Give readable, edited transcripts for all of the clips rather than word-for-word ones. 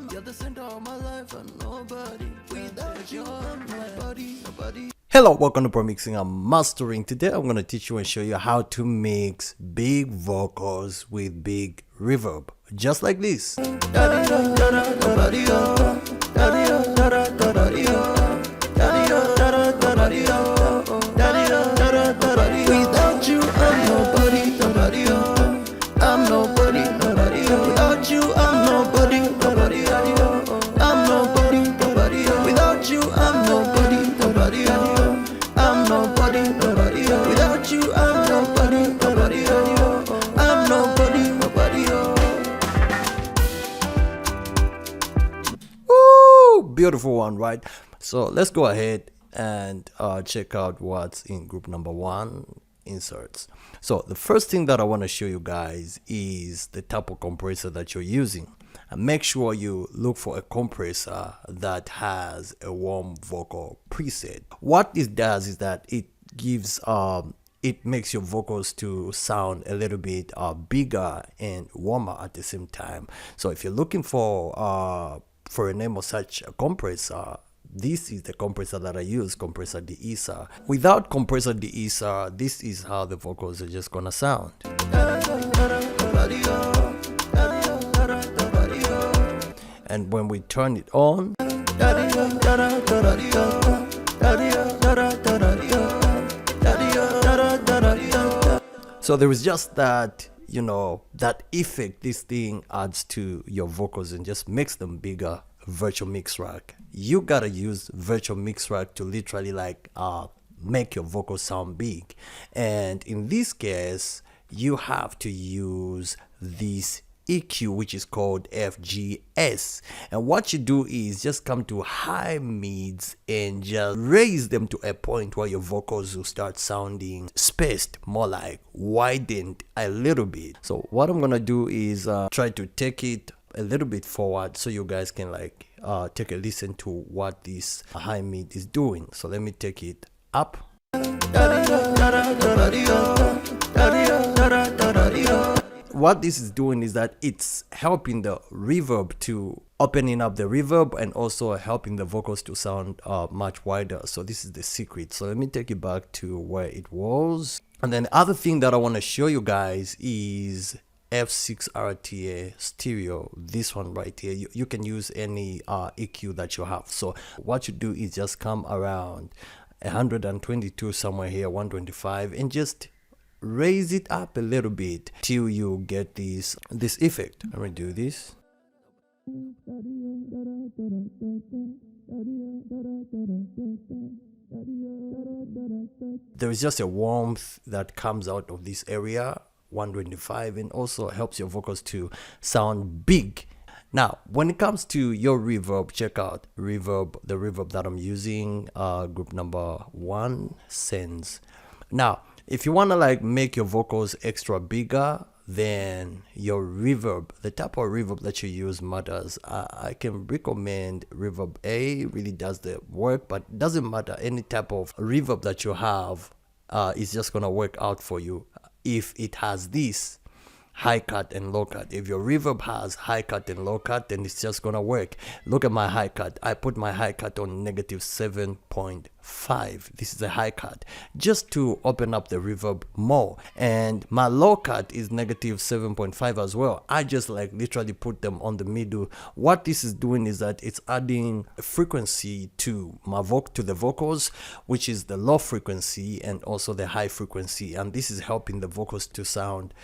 You're the center of my life and nobody without you. Nobody. Hello, welcome to Pro Mixing and Mastering. Today I'm going to teach you and show you how to mix big vocals with big reverb, just like this. Without you, I'm nobody, nobody, I'm nobody, nobody. Without you, I'm nobody, nobody, I'm nobody, nobody. Without you, I'm nobody, nobody, I'm nobody, nobody. Without you, I'm nobody, nobody, I'm nobody, nobody. Woo! Beautiful one, right? So let's go ahead and check out what's in group number 1, inserts. So the first thing that I want to show you guys is the type of compressor that you're using, and make sure you look for a compressor that has a warm vocal preset. What this does is that it gives it makes your vocals to sound a little bit bigger and warmer at the same time. So if you're looking for a name of such a compressor, this is the compressor that I use, compressor de-esser. Without compressor de-esser, this is how the vocals are just gonna sound. And when we turn it on, so there is just that, you know, that effect this thing adds to your vocals and just makes them bigger. Virtual mix rack, you gotta use virtual mix rack to literally like make your vocals sound big, and in this case you have to use this EQ, which is called FGS. And what you do is just come to high mids and just raise them to a point where your vocals will start sounding spaced, more like widened a little bit. So what I'm gonna do is try to take it a little bit forward so you guys can like take a listen to what this high mid is doing. So let me take it up. What this is doing is that it's helping the reverb to opening up the reverb and also helping the vocals to sound much wider. So this is the secret. So let me take it back to where it was. And then the other thing that I want to show you guys is F6 RTA stereo, this one right here. You can use any EQ that you have. So what you do is just come around 122 somewhere here, 125, and just raise it up a little bit till you get this effect. Let me do this. There is just a warmth that comes out of this area, 125, and also helps your vocals to sound big. Now when it comes to your reverb, check out reverb, the reverb that I'm using, group number 1, Sens. Now if you want to like make your vocals extra bigger, then your reverb, the type of reverb that you use matters. I can recommend reverb A, really does the work, but it doesn't matter, any type of reverb that you have is just gonna work out for you if it has this high cut and low cut. If your reverb has high cut and low cut, then it's just gonna work. Look at my high cut. I put my high cut on -7.5. This is a high cut just to open up the reverb more, and my low cut is -7.5 as well. I just like literally put them on the middle. What this is doing is that it's adding a frequency to my to the vocals, which is the low frequency and also the high frequency, and this is helping the vocals to sound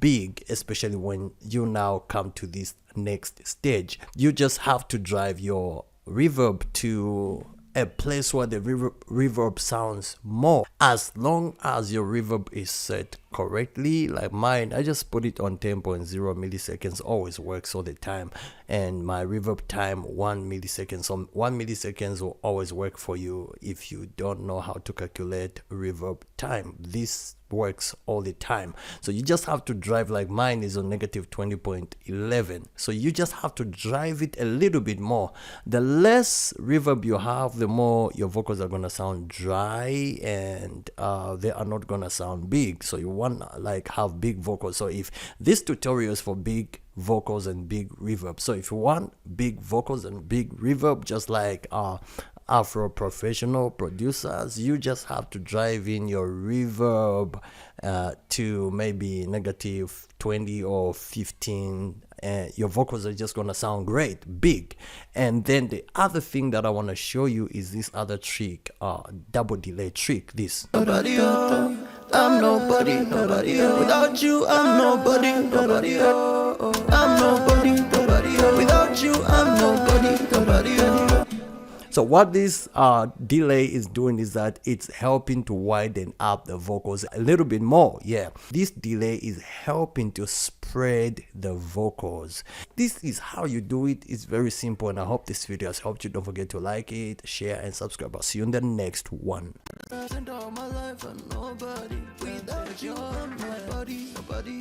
big, especially when you now come to this next stage. You just have to drive your reverb to a place where the reverb sounds more, as long as your reverb is set correctly. Like mine, I just put it on 10.0 milliseconds, always works all the time, and my reverb time 1 millisecond. So 1 milliseconds will always work for you if you don't know how to calculate reverb time. This works all the time. So you just have to drive, like mine is on -20.11, so you just have to drive it a little bit more. The less reverb you have, the more your vocals are gonna sound dry and they are not gonna sound big. So you want want to like have big vocals. So if this tutorial is for big vocals and big reverb, so if you want big vocals and big reverb, just like Afro professional producers, you just have to drive in your reverb to maybe negative 20 or 15. Your vocals are just gonna sound great, big. And then the other thing that I want to show you is this other trick, double delay trick. This. Nobody, I'm nobody, nobody. Without you, I'm nobody, nobody. I'm nobody, nobody. Without you, I'm nobody, nobody. So what this delay is doing is that it's helping to widen up the vocals a little bit more. Yeah, this delay is helping to spread the vocals. This is how you do it. It's very simple, and I hope this video has helped you. Don't forget to like it, share, and subscribe. I'll see you in the next one. All my life, I'm nobody. Without you, I'm nobody, nobody.